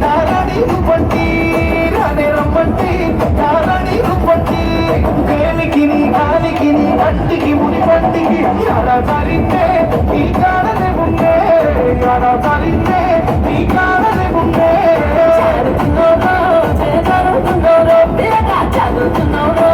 నారాణి నువ్వంటి రానే రమ్మంటి నారాణి నువ్వంటి దేనికి నీ గాలికి నీ కంటికి ముడి పంటికి ఎలా జరిగితే నీ కాడనే ఉండే ఎలా జరిగితే నీ కాడనే ఉండే చదువుతున్నారో చదువుతున్నారో చదువుతున్నారో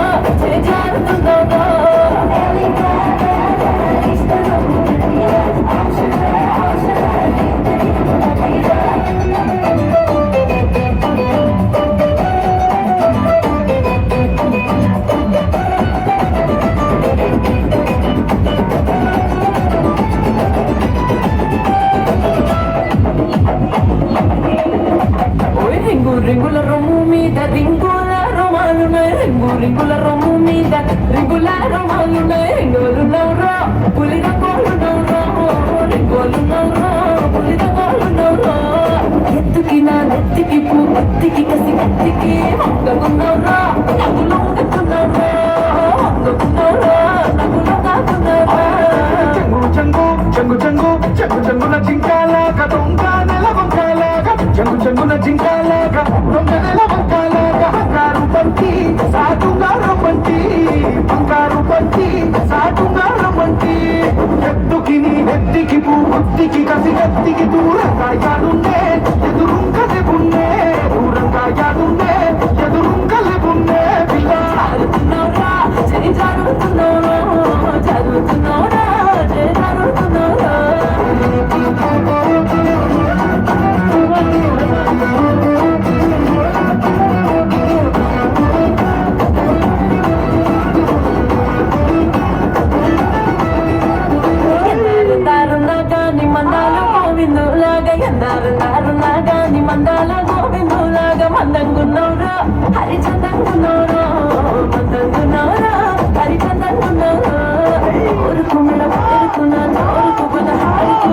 రింగుల రొమ్ము మీద రింగుల రోమాలున్నాయి రింగుల రొమ్ము మీద రింగుల రోమాలున్నాయి రింగులు నవ్వురా పులిద కోళ్ళు నవ్వురా రింగులు నవ్వురా పులిద కోళ్ళు నవ్వురా ఎత్తుకి నా నెత్తికి పూ ఎత్తికి కసి కత్తికి వంగకున్నవ్రా నవ్వులు వంగకున్నవ్రా వంగకున్నవ్రా నవ్వులు కాకున్నవ్రా చెంగు చెంగు చెంగు చెంగు చెంగున జింకాలాగా దొంగ నెల వంకాలాగా చెంగు చెంగున జింకాలాగా దొంగ నెల వంకాలాగా బంగారు బంతి సాటుగారు బంతి బంగారు బంతి సాటుగారు బంతి ఎత్తుకి నీ నెత్తికి పూ బుద్ధికి కసి కత్తికి దూరంగా యాడుండే ఎదురుంగలే బున్నే దూరంగా యాడుండే ఎదురుంగలే బున్నే పిల్ల చదువుతున్నావురా చరి చదువుతున్నావురా చదువుతున్నావురా చరి చదువుతున్నావురా మందాల గోవిందులాగా మందంగున్నవరా హరిచందంగున్నవరా మందంగున్నవరా హరిచందంగున్నవరా ఊరుకున్న ఊరుకున్న ఊరుకున్న హారుకు